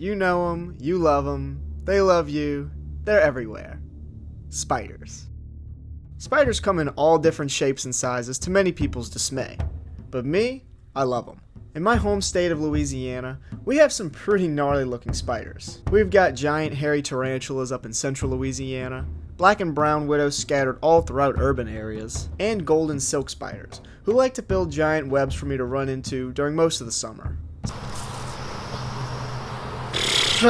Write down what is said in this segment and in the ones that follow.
You know them, you love them, they love you, they're everywhere. Spiders. Spiders come in all different shapes and sizes to many people's dismay. But me, I love them. In my home state of Louisiana, we have some pretty gnarly looking spiders. We've got giant hairy tarantulas up in central Louisiana, black and brown widows scattered all throughout urban areas, and golden silk spiders, who like to build giant webs for me to run into during most of the summer. Thing.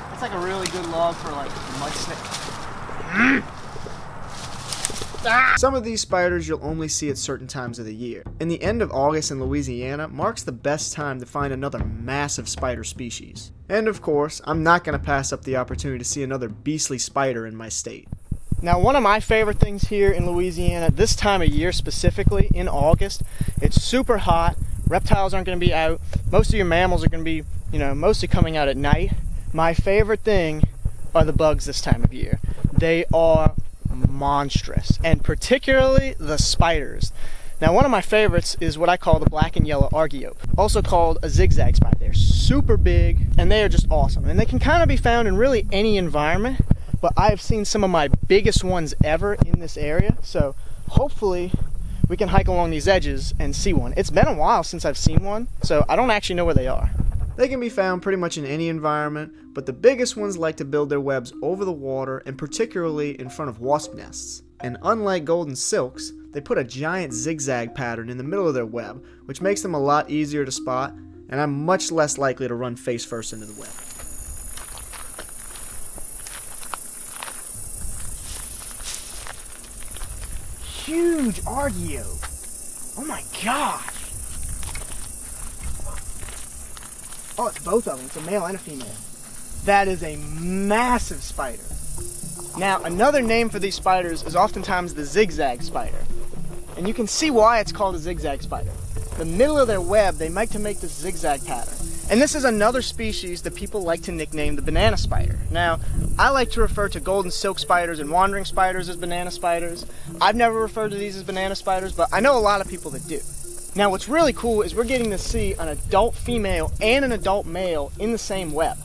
That's like a really good log for like mud snake. Some of these spiders you'll only see at certain times of the year. And the end of August in Louisiana marks the best time to find another massive spider species. And of course, I'm not going to pass up the opportunity to see another beastly spider in my state. Now, one of my favorite things here in Louisiana, this time of year specifically, in August, it's super hot, reptiles aren't going to be out, most of your mammals are going to be, mostly coming out at night. My favorite thing are the bugs this time of year. They are monstrous, and particularly the spiders. Now, one of my favorites is what I call the black and yellow Argiope, also called a zigzag spider. They're super big, and they are just awesome. And they can kind of be found in really any environment, but I have seen some of my biggest ones ever in this area, so hopefully we can hike along these edges and see one. It's been a while since I've seen one, so I don't actually know where they are. They can be found pretty much in any environment, but the biggest ones like to build their webs over the water and particularly in front of wasp nests. And unlike golden silks, they put a giant zigzag pattern in the middle of their web, which makes them a lot easier to spot, and I'm much less likely to run face first into the web. Huge Argiope! Oh my gosh! Oh, it's both of them. It's a male and a female. That is a massive spider. Now, another name for these spiders is oftentimes the zigzag spider. And you can see why it's called a zigzag spider. The middle of their web, they like to make this zigzag pattern. And this is another species that people like to nickname the banana spider. Now, I like to refer to golden silk spiders and wandering spiders as banana spiders. I've never referred to these as banana spiders, but I know a lot of people that do. Now, what's really cool is we're getting to see an adult female and an adult male in the same web.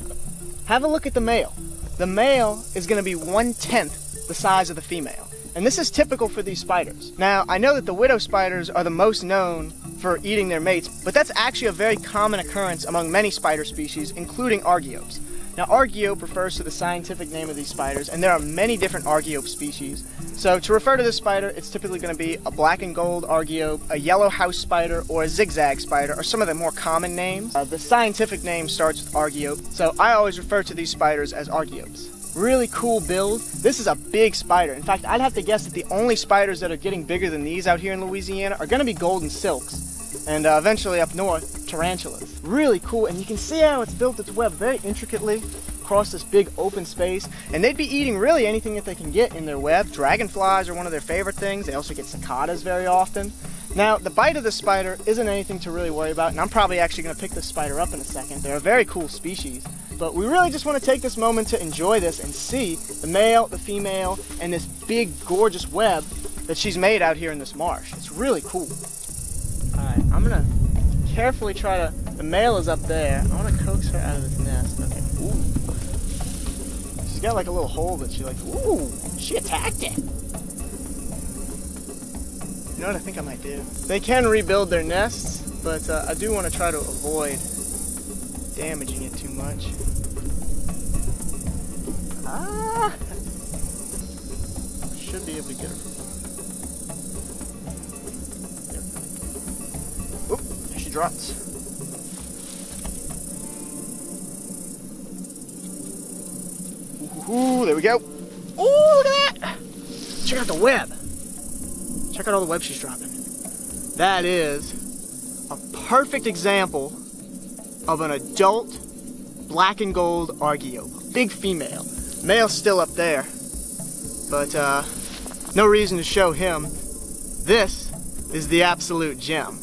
Have a look at the male. The male is going to be 1/10 the size of the female. And this is typical for these spiders. Now, I know that the widow spiders are the most known for eating their mates, but that's actually a very common occurrence among many spider species, including Argiopes. Now, Argiope refers to the scientific name of these spiders, and there are many different Argiope species. So to refer to this spider, it's typically going to be a black and gold Argiope, a yellow house spider, or a zigzag spider, or some of the more common names. The scientific name starts with Argiope, so I always refer to these spiders as Argiopes. Really cool build. This is a big spider. In fact, I'd have to guess that the only spiders that are getting bigger than these out here in Louisiana are going to be golden silks, and eventually up north, tarantulas. Really cool, and you can see how it's built its web very intricately across this big open space, and they'd be eating really anything that they can get in their web. Dragonflies are one of their favorite things. They also get cicadas very often. Now, the bite of the spider isn't anything to really worry about, and I'm probably actually going to pick this spider up in a second. They're a very cool species, but we really just want to take this moment to enjoy this and see the male, the female, and this big, gorgeous web that she's made out here in this marsh. It's really cool. Alright, I'm going to carefully try to... The male is up there. I want to coax her out of this nest. Okay. Ooh. She's got like a little hole that she ooh, she attacked it. You know what I think I might do? They can rebuild their nests, but I do want to try to avoid damaging it too much. Ah! Should be able to get her. Yep. Oop, there she drops. Ooh, there we go. Ooh, look at that! Check out the web. Check out all the web she's dropping. That is a perfect example of an adult black and gold Argiope. Big female. Male's still up there, but no reason to show him. This is the absolute gem.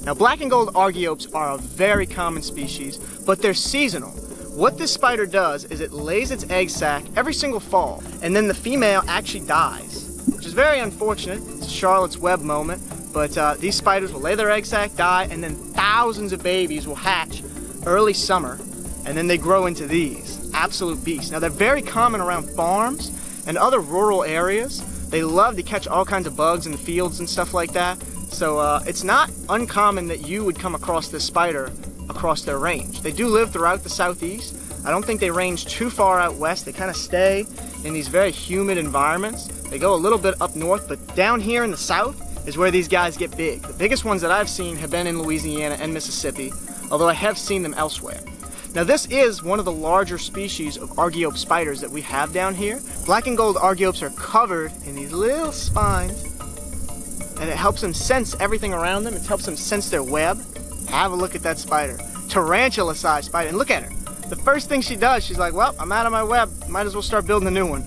Now, black and gold Argiopes are a very common species, but they're seasonal. What this spider does is it lays its egg sac every single fall, and then the female actually dies, which is is very unfortunate. It's a Charlotte's Web moment, but these spiders will lay their egg sac, die, and then thousands of babies will hatch early summer, and then they grow into these absolute beasts. Now, they're very common around farms and other rural areas. They love to catch all kinds of bugs in the fields and stuff like that. So it's not uncommon that you would come across this spider across their range. They do live throughout the southeast. I don't think they range too far out west. They kind of stay in these very humid environments. They go a little bit up north, but down here in the south is where these guys get big. The biggest ones that I've seen have been in Louisiana and Mississippi, although I have seen them elsewhere. Now, this is one of the larger species of Argiope spiders that we have down here. Black and gold Argiopes are covered in these little spines, and it helps them sense everything around them. It helps them sense their web. Have a look at that spider. Tarantula-sized spider. And look at her. The first thing she does, she's like, well, I'm out of my web. Might as well start building a new one.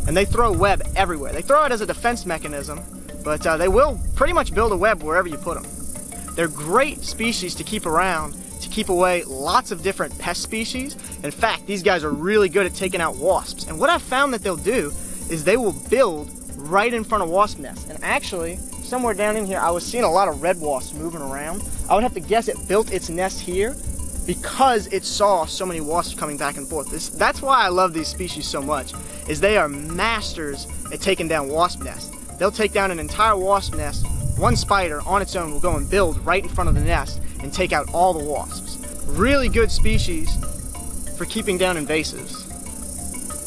And they throw web everywhere. They throw it as a defense mechanism, but they will pretty much build a web wherever you put them. They're great species to keep around, to keep away lots of different pest species. In fact, these guys are really good at taking out wasps. And what I've found that they'll do is they will build right in front of wasp nests. And actually, somewhere down in here, I was seeing a lot of red wasps moving around. I would have to guess it built its nest here because it saw so many wasps coming back and forth. That's why I love these species so much, is they are masters at taking down wasp nests. They'll take down an entire wasp nest. One spider on its own will go and build right in front of the nest and take out all the wasps. Really good species for keeping down invasives.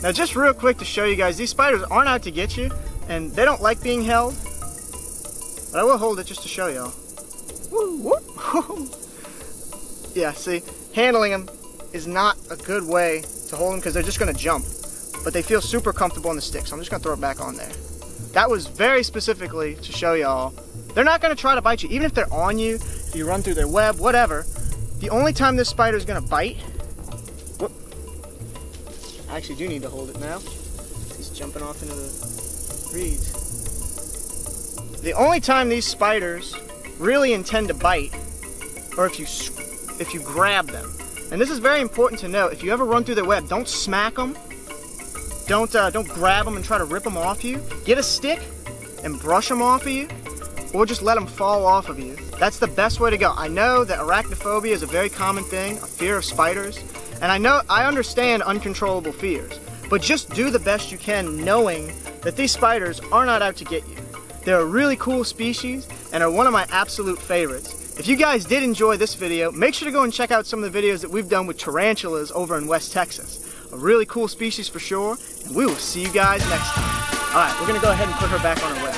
Now, just real quick to show you guys, these spiders aren't out to get you, and they don't like being held, but I will hold it just to show y'all. Yeah, see, handling them is not a good way to hold them because they're just going to jump, but they feel super comfortable on the stick, so I'm just going to throw it back on there. That was very specifically to show y'all. They're not going to try to bite you, even if they're on you, if you run through their web, whatever. The only time this spider is going to bite, whoop, I actually do need to hold it now. He's jumping off into the reeds. The only time these spiders really intend to bite, or if you grab them. And this is very important to note. If you ever run through their web, don't smack them. Don't grab them and try to rip them off you. Get a stick and brush them off of you, or just let them fall off of you. That's the best way to go. I know that arachnophobia is a very common thing, a fear of spiders, and I understand uncontrollable fears, but just do the best you can knowing that these spiders are not out to get you. They're a really cool species and are one of my absolute favorites. If you guys did enjoy this video, make sure to go and check out some of the videos that we've done with tarantulas over in West Texas. A really cool species for sure, and we will see you guys next time. Alright, we're going to go ahead and put her back on her web.